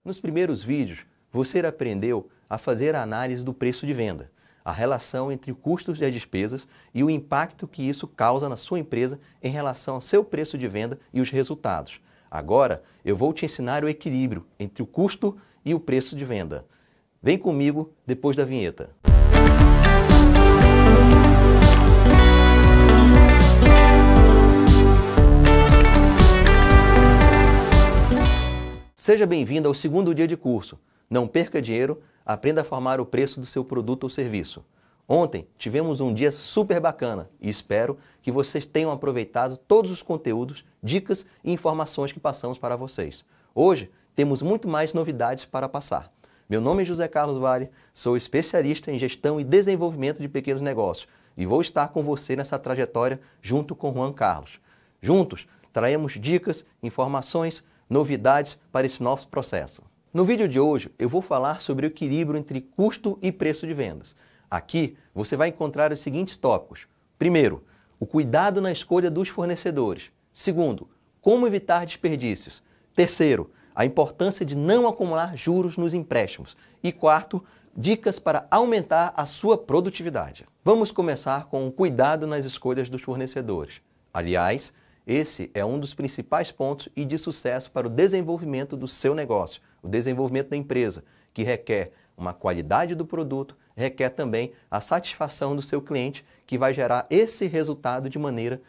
Nos primeiros vídeos, você aprendeu a fazer a análise do preço de venda, a relação entre custos e as despesas e o impacto que isso causa na sua empresa em relação ao seu preço de venda e os resultados. Agora, eu vou te ensinar o equilíbrio entre o custo e o preço de venda. Vem comigo depois da vinheta. Seja bem-vindo ao segundo dia de curso. Não perca dinheiro, aprenda a formar o preço do seu produto ou serviço. Ontem tivemos um dia super bacana e espero que vocês tenham aproveitado todos os conteúdos, dicas e informações que passamos para vocês. Hoje temos muito mais novidades para passar. Meu nome é José Carlos Vale, sou especialista em gestão e desenvolvimento de pequenos negócios e vou estar com você nessa trajetória junto com Juan Carlos. Juntos, traremos dicas, informações, novidades para esse nosso processo. No vídeo de hoje, eu vou falar sobre o equilíbrio entre custo e preço de vendas. Aqui, você vai encontrar os seguintes tópicos. Primeiro, o cuidado na escolha dos fornecedores. Segundo, como evitar desperdícios. Terceiro, a importância de não acumular juros nos empréstimos. E quarto, dicas para aumentar a sua produtividade. Vamos começar com o cuidado nas escolhas dos fornecedores. Aliás, esse é um dos principais pontos e de sucesso para o desenvolvimento do seu negócio, o desenvolvimento da empresa, que requer uma qualidade do produto, requer também a satisfação do seu cliente, que vai gerar esse resultado de maneira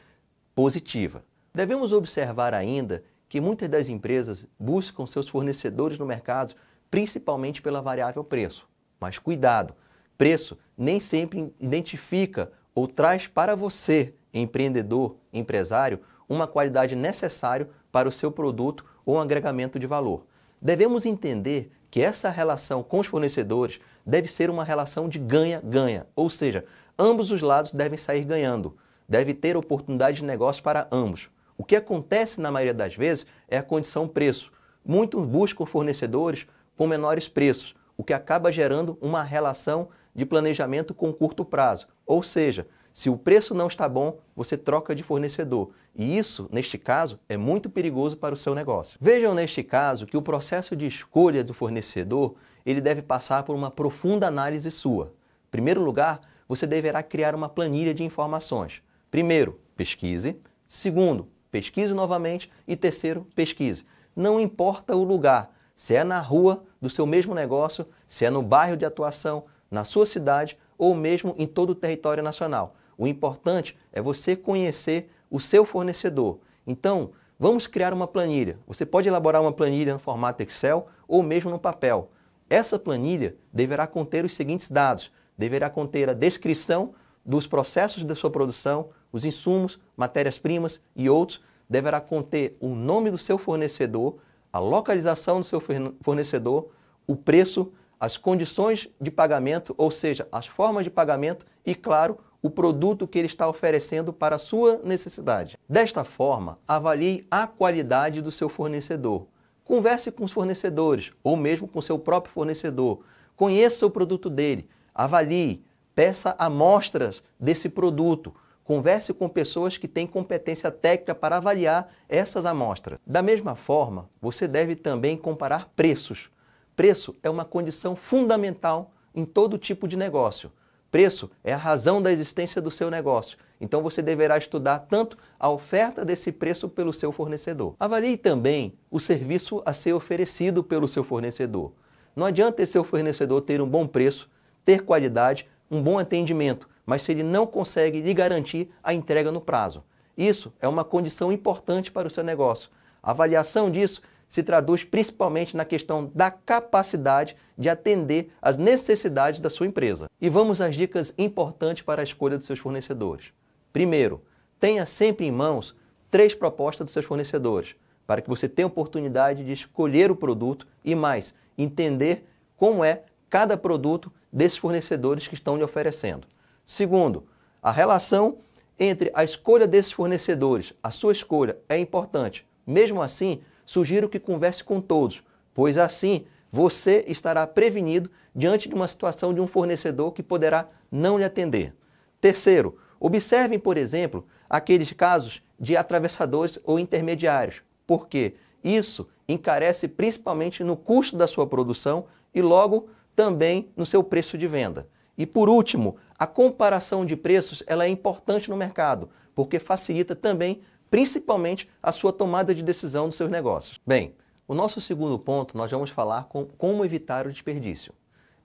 positiva. Devemos observar ainda que muitas das empresas buscam seus fornecedores no mercado principalmente pela variável preço. Mas cuidado, preço nem sempre identifica ou traz para você, empreendedor, empresário, uma qualidade necessária para o seu produto ou um agregamento de valor. Devemos entender que essa relação com os fornecedores deve ser uma relação de ganha-ganha, ou seja, ambos os lados devem sair ganhando, deve ter oportunidade de negócio para ambos. O que acontece na maioria das vezes é a condição preço. Muitos buscam fornecedores com menores preços, o que acaba gerando uma relação de planejamento com curto prazo, ou seja, se o preço não está bom, você troca de fornecedor. E isso, neste caso, é muito perigoso para o seu negócio. Vejam neste caso que o processo de escolha do fornecedor, ele deve passar por uma profunda análise sua. Em primeiro lugar, você deverá criar uma planilha de informações. Primeiro, pesquise. Segundo, pesquise novamente. E terceiro, pesquise. Não importa o lugar, se é na rua do seu mesmo negócio, se é no bairro de atuação, na sua cidade ou mesmo em todo o território nacional. O importante é você conhecer o seu fornecedor. Então, vamos criar uma planilha. Você pode elaborar uma planilha no formato Excel ou mesmo no papel. Essa planilha deverá conter os seguintes dados. Deverá conter a descrição dos processos da sua produção, os insumos, matérias-primas e outros. Deverá conter o nome do seu fornecedor, a localização do seu fornecedor, o preço, as condições de pagamento, ou seja, as formas de pagamento e, claro, o produto que ele está oferecendo para a sua necessidade. Desta forma, avalie a qualidade do seu fornecedor. Converse com os fornecedores ou mesmo com seu próprio fornecedor. Conheça o produto dele, avalie, peça amostras desse produto. Converse com pessoas que têm competência técnica para avaliar essas amostras. Da mesma forma, você deve também comparar preços. Preço é uma condição fundamental em todo tipo de negócio. Preço é a razão da existência do seu negócio. Então você deverá estudar tanto a oferta desse preço pelo seu fornecedor. Avalie também o serviço a ser oferecido pelo seu fornecedor. Não adianta esse seu fornecedor ter um bom preço, ter qualidade, um bom atendimento, mas se ele não consegue lhe garantir a entrega no prazo. Isso é uma condição importante para o seu negócio. A avaliação disso se traduz principalmente na questão da capacidade de atender às necessidades da sua empresa. E vamos às dicas importantes para a escolha dos seus fornecedores. Primeiro, tenha sempre em mãos 3 propostas dos seus fornecedores, para que você tenha a oportunidade de escolher o produto e mais, entender como é cada produto desses fornecedores que estão lhe oferecendo. Segundo, a relação entre a escolha desses fornecedores, a sua escolha é importante. Mesmo assim, sugiro que converse com todos, pois assim você estará prevenido diante de uma situação de um fornecedor que poderá não lhe atender. Terceiro, observem, por exemplo, aqueles casos de atravessadores ou intermediários, porque isso encarece principalmente no custo da sua produção e logo também no seu preço de venda. E por último, a comparação de preços ela é importante no mercado, porque facilita também, principalmente, a sua tomada de decisão dos seus negócios. Bem, o nosso segundo ponto nós vamos falar com como evitar o desperdício.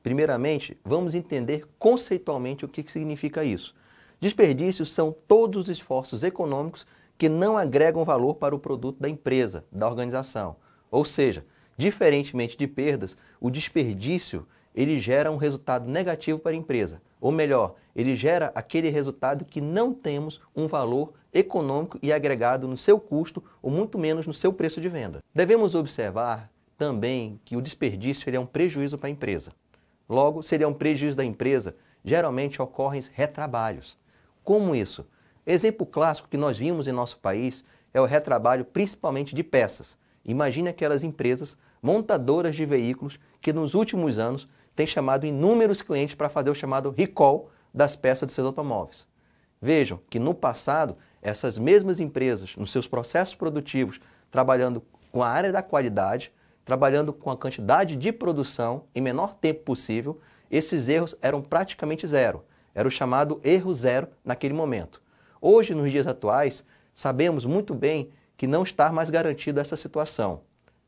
Primeiramente, vamos entender conceitualmente o que significa isso. Desperdícios são todos os esforços econômicos que não agregam valor para o produto da empresa, da organização. Ou seja, diferentemente de perdas, o desperdício ele gera um resultado negativo para a empresa. Ou melhor, ele gera aquele resultado que não temos um valor econômico e agregado no seu custo ou muito menos no seu preço de venda. Devemos observar também que o desperdício ele é um prejuízo para a empresa. Logo, se ele é um prejuízo da empresa, geralmente ocorrem retrabalhos. Como isso? Exemplo clássico que nós vimos em nosso país é o retrabalho principalmente de peças. Imagine aquelas empresas montadoras de veículos que nos últimos anos têm chamado inúmeros clientes para fazer o chamado recall das peças dos seus automóveis. Vejam que no passado, essas mesmas empresas, nos seus processos produtivos, trabalhando com a área da qualidade, trabalhando com a quantidade de produção em menor tempo possível, esses erros eram praticamente zero. Era o chamado erro zero naquele momento. Hoje, nos dias atuais, sabemos muito bem que não está mais garantida essa situação.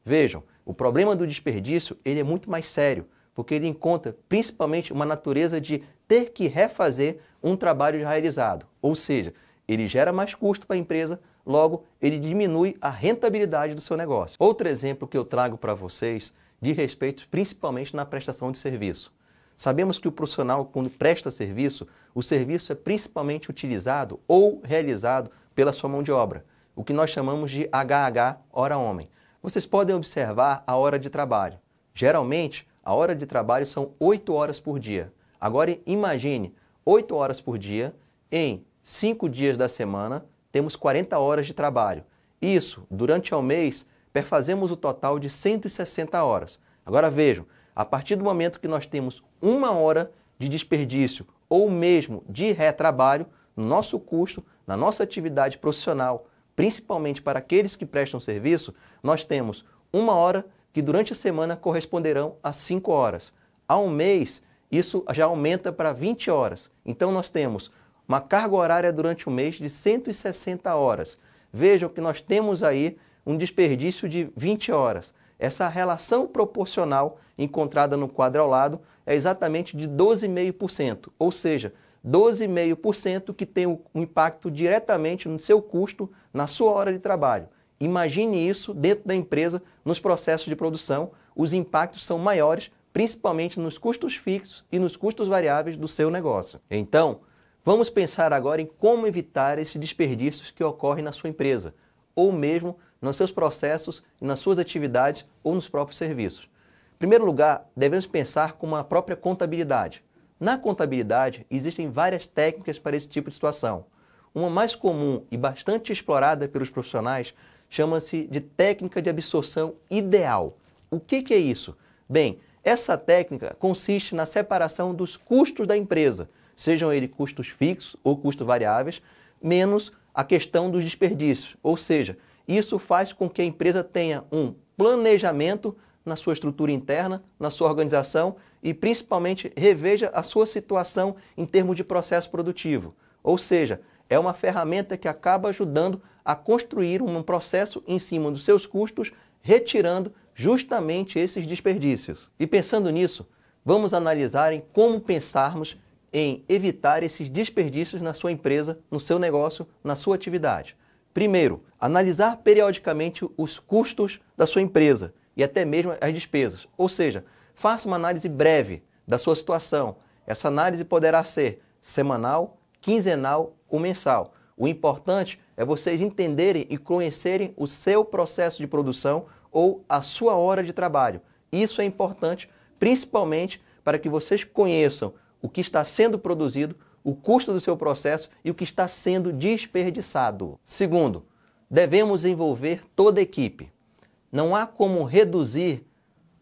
Vejam, o problema do desperdício ele é muito mais sério, porque ele encontra principalmente uma natureza de ter que refazer um trabalho já realizado. Ou seja, ele gera mais custo para a empresa, logo ele diminui a rentabilidade do seu negócio. Outro exemplo que eu trago para vocês diz respeito principalmente na prestação de serviço. Sabemos que o profissional, quando presta serviço, o serviço é principalmente utilizado ou realizado pela sua mão de obra, o que nós chamamos de HH, hora homem. Vocês podem observar a hora de trabalho. Geralmente, a hora de trabalho são 8 horas por dia. Agora, imagine, 8 horas por dia, em 5 dias da semana, temos 40 horas de trabalho. Isso, durante o mês, perfazemos o total de 160 horas. Agora vejam, a partir do momento que nós temos 1 hora de desperdício ou mesmo de retrabalho, no nosso custo, na nossa atividade profissional, principalmente para aqueles que prestam serviço, nós temos 1 hora que durante a semana corresponderão a 5 horas. Ao mês, isso já aumenta para 20 horas. Então nós temos uma carga horária durante o mês de 160 horas. Vejam que nós temos aí um desperdício de 20 horas. Essa relação proporcional encontrada no quadro ao lado é exatamente de 12,5%, ou seja, 12,5% que tem um impacto diretamente no seu custo, na sua hora de trabalho. Imagine isso dentro da empresa, nos processos de produção, os impactos são maiores, principalmente nos custos fixos e nos custos variáveis do seu negócio. Então, vamos pensar agora em como evitar esses desperdícios que ocorrem na sua empresa, ou mesmo nos seus processos, nas suas atividades ou nos próprios serviços. Em primeiro lugar, devemos pensar como a própria contabilidade. Na contabilidade, existem várias técnicas para esse tipo de situação. Uma mais comum e bastante explorada pelos profissionais chama-se de técnica de absorção ideal. O que é isso? Bem, essa técnica consiste na separação dos custos da empresa, sejam eles custos fixos ou custos variáveis, menos a questão dos desperdícios. Ou seja, isso faz com que a empresa tenha um planejamento na sua estrutura interna, na sua organização e principalmente reveja a sua situação em termos de processo produtivo. Ou seja, é uma ferramenta que acaba ajudando a construir um processo em cima dos seus custos, retirando justamente esses desperdícios. E pensando nisso, vamos analisar em como pensarmos em evitar esses desperdícios na sua empresa, no seu negócio, na sua atividade. Primeiro, analisar periodicamente os custos da sua empresa e até mesmo as despesas. Ou seja, faça uma análise breve da sua situação. Essa análise poderá ser semanal, quinzenal ou mensal. O importante é vocês entenderem e conhecerem o seu processo de produção ou a sua hora de trabalho. Isso é importante, principalmente para que vocês conheçam o que está sendo produzido, o custo do seu processo e o que está sendo desperdiçado. Segundo, devemos envolver toda a equipe. Não há como reduzir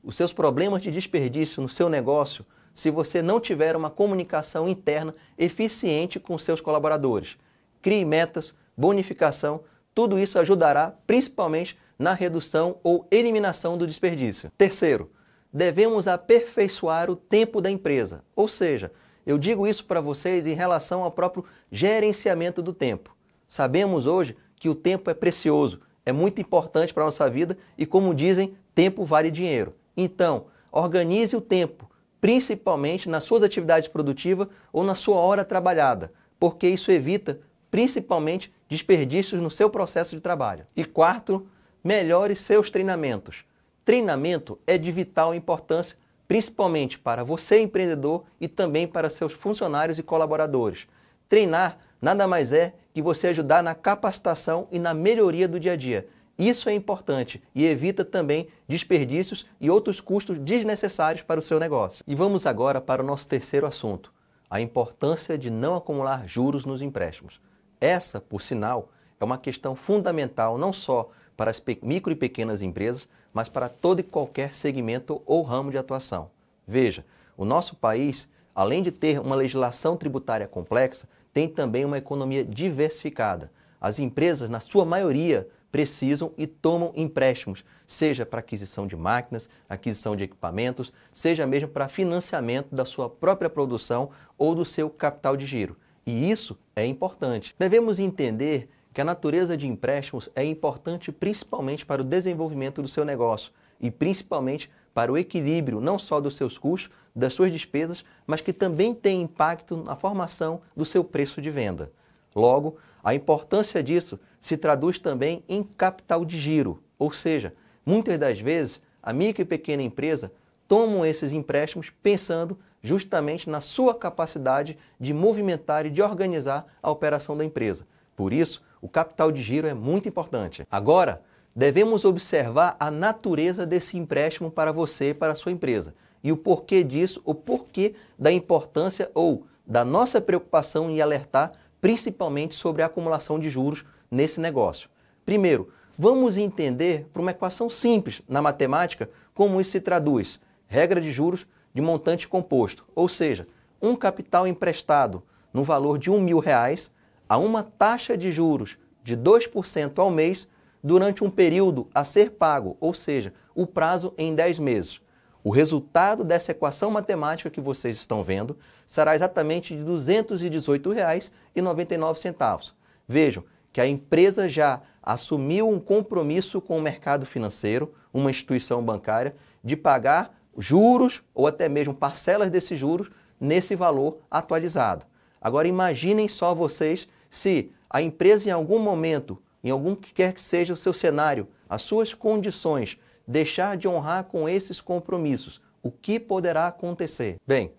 os seus problemas de desperdício no seu negócio se você não tiver uma comunicação interna eficiente com seus colaboradores. Crie metas, bonificação, tudo isso ajudará principalmente na redução ou eliminação do desperdício. Terceiro, devemos aperfeiçoar o tempo da empresa, ou seja, eu digo isso para vocês em relação ao próprio gerenciamento do tempo. Sabemos hoje que o tempo é precioso, é muito importante para a nossa vida e, como dizem, tempo vale dinheiro. Então, organize o tempo, principalmente nas suas atividades produtivas ou na sua hora trabalhada, porque isso evita, principalmente, desperdícios no seu processo de trabalho. E quarto, melhore seus treinamentos. Treinamento é de vital importância, principalmente para você, empreendedor, e também para seus funcionários e colaboradores. Treinar nada mais é que você ajudar na capacitação e na melhoria do dia a dia. Isso é importante e evita também desperdícios e outros custos desnecessários para o seu negócio. E vamos agora para o nosso terceiro assunto, a importância de não acumular juros nos empréstimos. Essa, por sinal, é uma questão fundamental não só para as micro e pequenas empresas, mas para todo e qualquer segmento ou ramo de atuação. Veja, o nosso país, além de ter uma legislação tributária complexa, tem também uma economia diversificada. As empresas, na sua maioria, precisam e tomam empréstimos, seja para aquisição de máquinas, aquisição de equipamentos, seja mesmo para financiamento da sua própria produção ou do seu capital de giro. E isso é importante. Devemos entender que a natureza de empréstimos é importante principalmente para o desenvolvimento do seu negócio e principalmente para o equilíbrio não só dos seus custos, das suas despesas, mas que também tem impacto na formação do seu preço de venda. Logo, a importância disso se traduz também em capital de giro, ou seja, muitas das vezes a micro e pequena empresa tomam esses empréstimos pensando justamente na sua capacidade de movimentar e de organizar a operação da empresa. Por isso, o capital de giro é muito importante. Agora, devemos observar a natureza desse empréstimo para você e para a sua empresa. E o porquê disso, o porquê da importância ou da nossa preocupação em alertar principalmente sobre a acumulação de juros nesse negócio. Primeiro, vamos entender por uma equação simples na matemática como isso se traduz. Regra de juros de montante composto, ou seja, um capital emprestado no valor de R$1.000 a uma taxa de juros de 2% ao mês durante um período a ser pago, ou seja, o prazo em 10 meses. O resultado dessa equação matemática que vocês estão vendo será exatamente de R$ 218,99. Vejam que a empresa já assumiu um compromisso com o mercado financeiro, uma instituição bancária, de pagar juros ou até mesmo parcelas desses juros nesse valor atualizado. Agora imaginem só vocês se a empresa em algum momento, em algum que quer que seja o seu cenário, as suas condições, deixar de honrar com esses compromissos, o que poderá acontecer? Bem,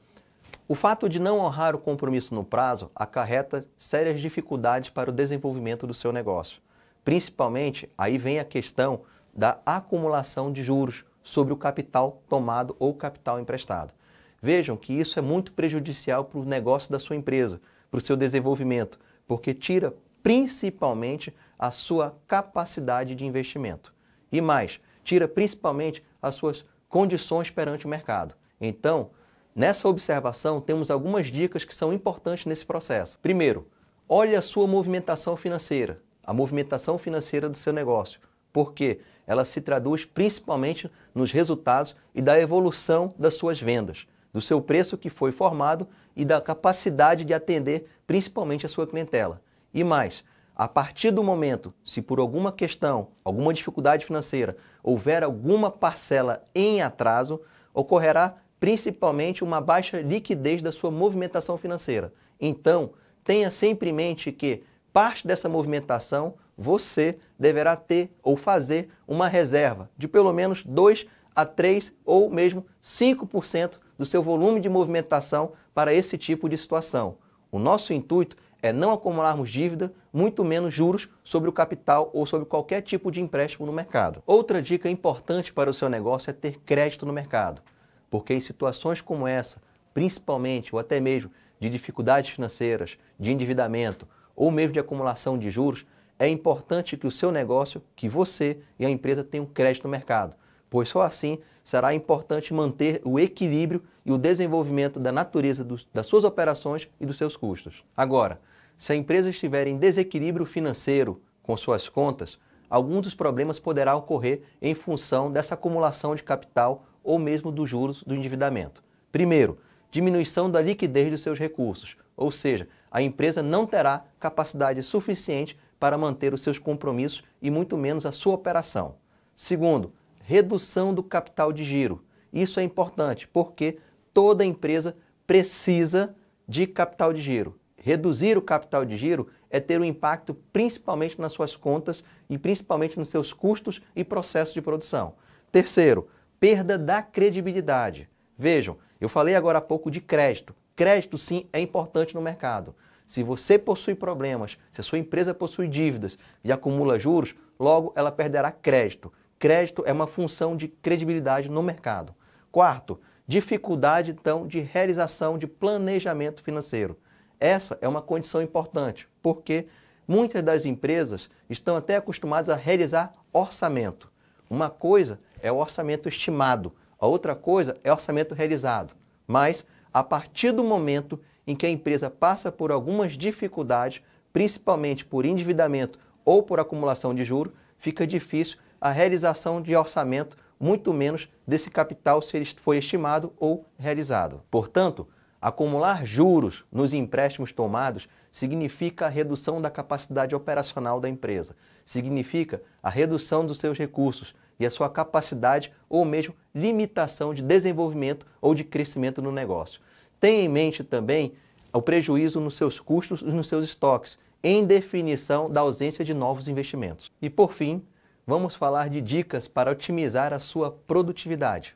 o fato de não honrar o compromisso no prazo acarreta sérias dificuldades para o desenvolvimento do seu negócio. Principalmente, aí vem a questão da acumulação de juros sobre o capital tomado ou capital emprestado. Vejam que isso é muito prejudicial para o negócio da sua empresa, para o seu desenvolvimento, porque tira principalmente a sua capacidade de investimento. E mais, tira principalmente as suas condições perante o mercado. Então, nessa observação, temos algumas dicas que são importantes nesse processo. Primeiro, olhe a sua movimentação financeira, a movimentação financeira do seu negócio, porque ela se traduz principalmente nos resultados e da evolução das suas vendas, do seu preço que foi formado e da capacidade de atender principalmente a sua clientela. E mais, a partir do momento, se por alguma questão, alguma dificuldade financeira, houver alguma parcela em atraso, ocorrerá principalmente uma baixa liquidez da sua movimentação financeira. Então, tenha sempre em mente que parte dessa movimentação você deverá ter ou fazer uma reserva de pelo menos 2 a 3 ou mesmo 5% do seu volume de movimentação para esse tipo de situação. O nosso intuito é não acumularmos dívida, muito menos juros sobre o capital ou sobre qualquer tipo de empréstimo no mercado. Outra dica importante para o seu negócio é ter crédito no mercado, porque em situações como essa, principalmente ou até mesmo de dificuldades financeiras, de endividamento ou mesmo de acumulação de juros, é importante que o seu negócio, que você e a empresa tenham crédito no mercado, pois só assim será importante manter o equilíbrio e o desenvolvimento da natureza das suas operações e dos seus custos. Agora, se a empresa estiver em desequilíbrio financeiro com suas contas, alguns dos problemas poderá ocorrer em função dessa acumulação de capital ou mesmo dos juros do endividamento. Primeiro, diminuição da liquidez dos seus recursos, ou seja, a empresa não terá capacidade suficiente para manter os seus compromissos e muito menos a sua operação. Segundo, redução do capital de giro. Isso é importante porque toda empresa precisa de capital de giro. Reduzir o capital de giro é ter um impacto principalmente nas suas contas e principalmente nos seus custos e processos de produção. Terceiro, perda da credibilidade. Vejam, eu falei agora há pouco de crédito. Crédito, sim, é importante no mercado. Se você possui problemas, se a sua empresa possui dívidas e acumula juros, logo ela perderá crédito. Crédito é uma função de credibilidade no mercado. Quarto, dificuldade, então, de realização de planejamento financeiro. Essa é uma condição importante, porque muitas das empresas estão até acostumadas a realizar orçamento. Uma coisa é o orçamento estimado, a outra coisa é o orçamento realizado. Mas, a partir do momento em que a empresa passa por algumas dificuldades, principalmente por endividamento ou por acumulação de juros, fica difícil a realização de orçamento, muito menos desse capital se ele foi estimado ou realizado. Portanto, acumular juros nos empréstimos tomados significa a redução da capacidade operacional da empresa, significa a redução dos seus recursos e a sua capacidade ou mesmo limitação de desenvolvimento ou de crescimento no negócio. Tenha em mente também o prejuízo nos seus custos e nos seus estoques, em definição da ausência de novos investimentos. E por fim, vamos falar de dicas para otimizar a sua produtividade.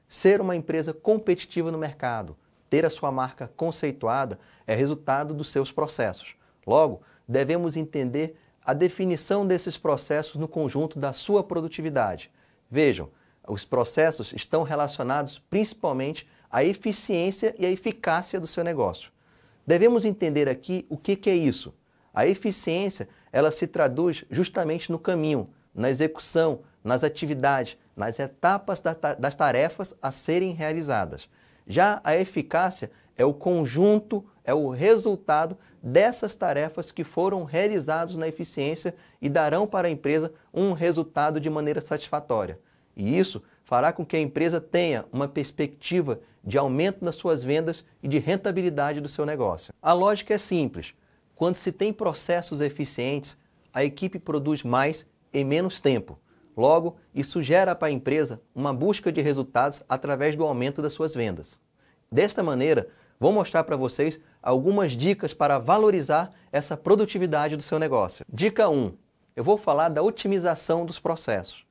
Ser uma empresa competitiva no mercado, ter a sua marca conceituada é resultado dos seus processos. Logo, devemos entender a definição desses processos no conjunto da sua produtividade. Vejam, os processos estão relacionados principalmente à eficiência e à eficácia do seu negócio. Devemos entender aqui o que é isso. A eficiência, ela se traduz justamente no caminho, na execução, nas atividades, nas etapas das tarefas a serem realizadas. Já a eficácia é o conjunto, é o resultado dessas tarefas que foram realizadas na eficiência e darão para a empresa um resultado de maneira satisfatória. E isso fará com que a empresa tenha uma perspectiva de aumento das suas vendas e de rentabilidade do seu negócio. A lógica é simples. Quando se tem processos eficientes, a equipe produz mais em menos tempo. Logo, isso gera para a empresa uma busca de resultados através do aumento das suas vendas. Desta maneira, vou mostrar para vocês algumas dicas para valorizar essa produtividade do seu negócio. Dica 1. Eu vou falar da otimização dos processos.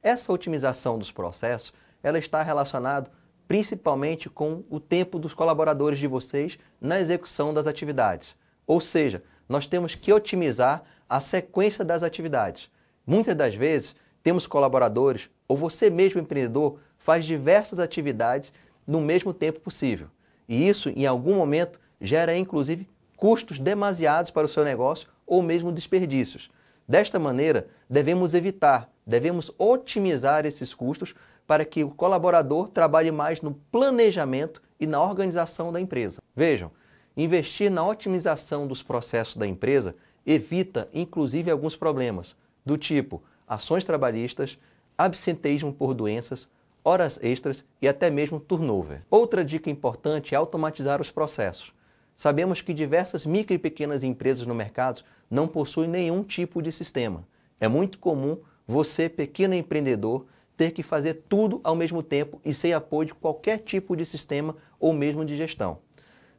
Essa otimização dos processos, ela está relacionada principalmente com o tempo dos colaboradores de vocês na execução das atividades. Ou seja, nós temos que otimizar a sequência das atividades. Muitas das vezes, temos colaboradores, ou você mesmo empreendedor, faz diversas atividades no mesmo tempo possível. E isso, em algum momento, gera inclusive custos demasiados para o seu negócio ou mesmo desperdícios. Desta maneira, devemos otimizar esses custos para que o colaborador trabalhe mais no planejamento e na organização da empresa. Vejam, investir na otimização dos processos da empresa evita inclusive alguns problemas, do tipo ações trabalhistas, absenteísmo por doenças, horas extras e até mesmo turnover. Outra dica importante é automatizar os processos. Sabemos que diversas micro e pequenas empresas no mercado não possuem nenhum tipo de sistema. É muito comum você, pequeno empreendedor, ter que fazer tudo ao mesmo tempo e sem apoio de qualquer tipo de sistema ou mesmo de gestão.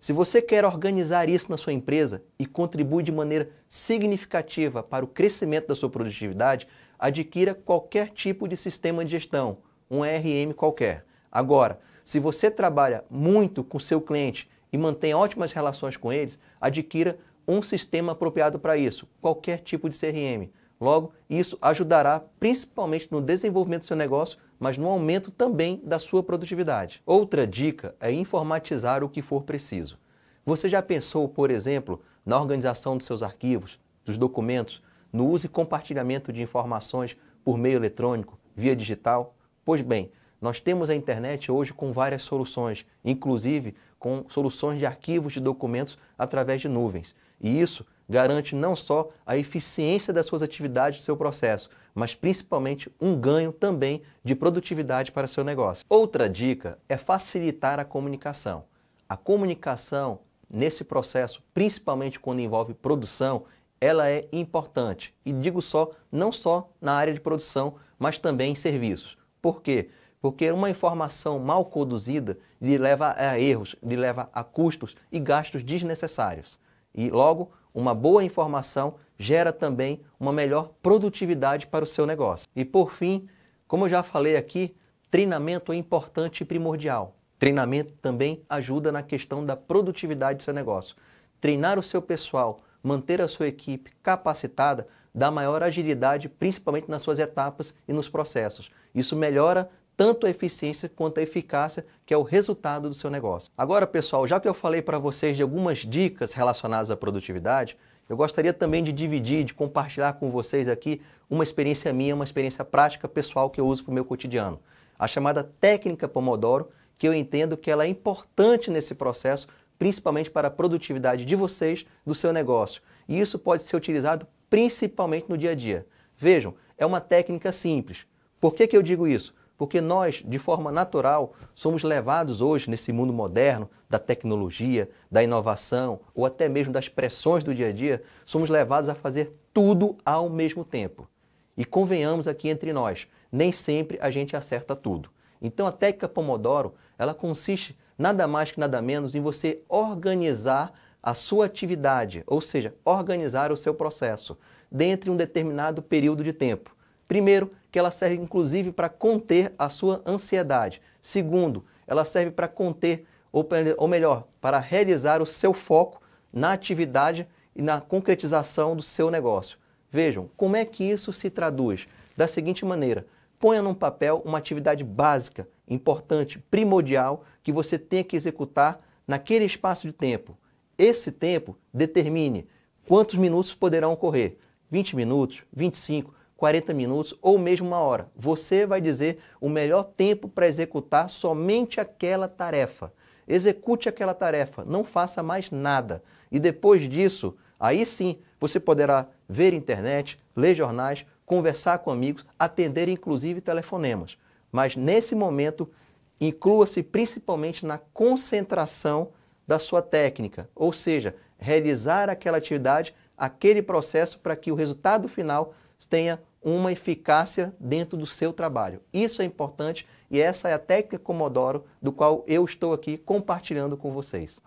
Se você quer organizar isso na sua empresa e contribui de maneira significativa para o crescimento da sua produtividade, adquira qualquer tipo de sistema de gestão, um ERM qualquer. Agora, se você trabalha muito com seu cliente e mantém ótimas relações com eles, adquira um sistema apropriado para isso, qualquer tipo de CRM. Logo, isso ajudará principalmente no desenvolvimento do seu negócio, mas no aumento também da sua produtividade. Outra dica é informatizar o que for preciso. Você já pensou, por exemplo, na organização dos seus arquivos, dos documentos, no uso e compartilhamento de informações por meio eletrônico, via digital? Pois bem, nós temos a internet hoje com várias soluções, inclusive com soluções de arquivos de documentos através de nuvens. E isso garante não só a eficiência das suas atividades do seu processo, mas principalmente um ganho também de produtividade para seu negócio. Outra dica é facilitar a comunicação. A comunicação nesse processo, principalmente quando envolve produção, ela é importante. E digo só, não só na área de produção, mas também em serviços. Por quê? Porque uma informação mal conduzida lhe leva a erros, lhe leva a custos e gastos desnecessários. E logo, uma boa informação gera também uma melhor produtividade para o seu negócio. E por fim, como eu já falei aqui, treinamento é importante e primordial. Treinamento também ajuda na questão da produtividade do seu negócio. Treinar o seu pessoal, manter a sua equipe capacitada, dá maior agilidade, principalmente nas suas etapas e nos processos. Isso melhora tanto a eficiência quanto a eficácia, que é o resultado do seu negócio. Agora, pessoal, já que eu falei para vocês de algumas dicas relacionadas à produtividade, eu gostaria também de dividir, de compartilhar com vocês aqui uma experiência minha, uma experiência prática pessoal que eu uso para o meu cotidiano. A chamada técnica Pomodoro, que eu entendo que ela é importante nesse processo, principalmente para a produtividade de vocês, do seu negócio. E isso pode ser utilizado principalmente no dia a dia. Vejam, é uma técnica simples. Por que eu digo isso? Porque nós, de forma natural, somos levados hoje, nesse mundo moderno, da tecnologia, da inovação, ou até mesmo das pressões do dia a dia, somos levados a fazer tudo ao mesmo tempo. E convenhamos aqui entre nós, nem sempre a gente acerta tudo. Então a técnica Pomodoro, ela consiste nada mais que nada menos em você organizar a sua atividade, ou seja, organizar o seu processo, dentro de um determinado período de tempo. Primeiro, que ela serve inclusive para conter a sua ansiedade. Segundo, ela serve para conter, ou melhor, para realizar o seu foco na atividade e na concretização do seu negócio. Vejam, como é que isso se traduz? Da seguinte maneira, ponha num papel uma atividade básica, importante, primordial, que você tenha que executar naquele espaço de tempo. Esse tempo determine quantos minutos poderão ocorrer. 20 minutos, 25, 40 minutos ou mesmo uma hora. Você vai dizer o melhor tempo para executar somente aquela tarefa. Execute aquela tarefa, não faça mais nada. E depois disso, aí sim, você poderá ver internet, ler jornais, conversar com amigos, atender inclusive telefonemas. Mas nesse momento, inclua-se principalmente na concentração da sua técnica, ou seja, realizar aquela atividade, aquele processo para que o resultado final tenha uma eficácia dentro do seu trabalho. Isso é importante e essa é a técnica Pomodoro do qual eu estou aqui compartilhando com vocês.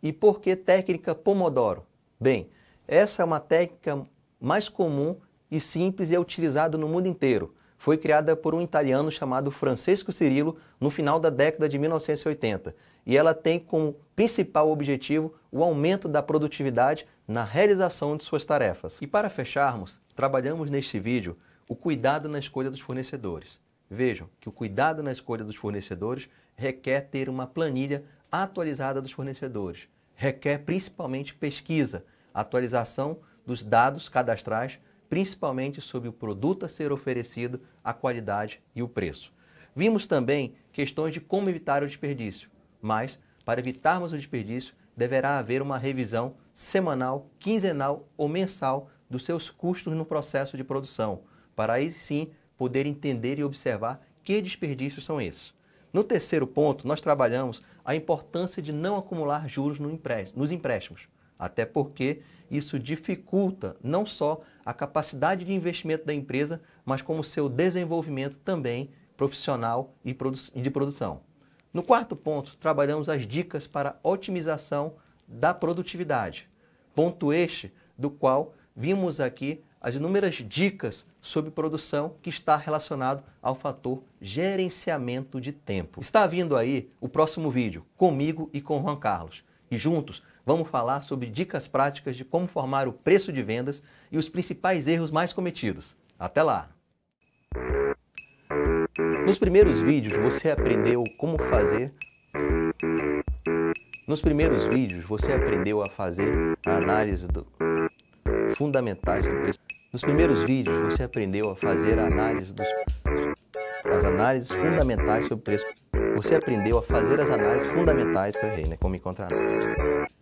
E por que técnica Pomodoro? Bem, essa é uma técnica mais comum e simples e é utilizada no mundo inteiro. Foi criada por um italiano chamado Francesco Cirillo no final da década de 1980 e ela tem como principal objetivo o aumento da produtividade na realização de suas tarefas. E para fecharmos, trabalhamos neste vídeo o cuidado na escolha dos fornecedores. Vejam que o cuidado na escolha dos fornecedores requer ter uma planilha atualizada dos fornecedores, requer principalmente pesquisa, atualização dos dados cadastrais, principalmente sobre o produto a ser oferecido, a qualidade e o preço. Vimos também questões de como evitar o desperdício, mas para evitarmos o desperdício, deverá haver uma revisão semanal, quinzenal ou mensal dos seus custos no processo de produção, para aí sim poder entender e observar que desperdícios são esses. No terceiro ponto, nós trabalhamos a importância de não acumular juros nos empréstimos, até porque isso dificulta não só a capacidade de investimento da empresa, mas como seu desenvolvimento também profissional e de produção. No quarto ponto, trabalhamos as dicas para otimização da produtividade. Ponto este do qual vimos aqui as inúmeras dicas sobre produção que está relacionado ao fator gerenciamento de tempo. Está vindo aí o próximo vídeo comigo e com o Juan Carlos. E juntos vamos falar sobre dicas práticas de como formar o preço de vendas e os principais erros mais cometidos. Até lá! Nos primeiros vídeos você aprendeu como fazer... Nos primeiros vídeos você aprendeu a fazer a análise fundamentais sobre preço. Nos primeiros vídeos você aprendeu a fazer a análise as análises fundamentais sobre preço. você aprendeu a fazer as análises fundamentais, como encontrar análise.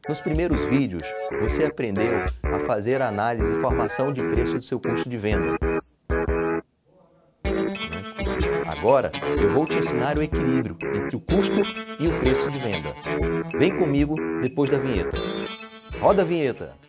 Nos primeiros vídeos, você aprendeu a fazer a análise e formação de preço do seu custo de venda. Agora, eu vou te ensinar o equilíbrio entre o custo e o preço de venda. Vem comigo depois da vinheta. Roda a vinheta!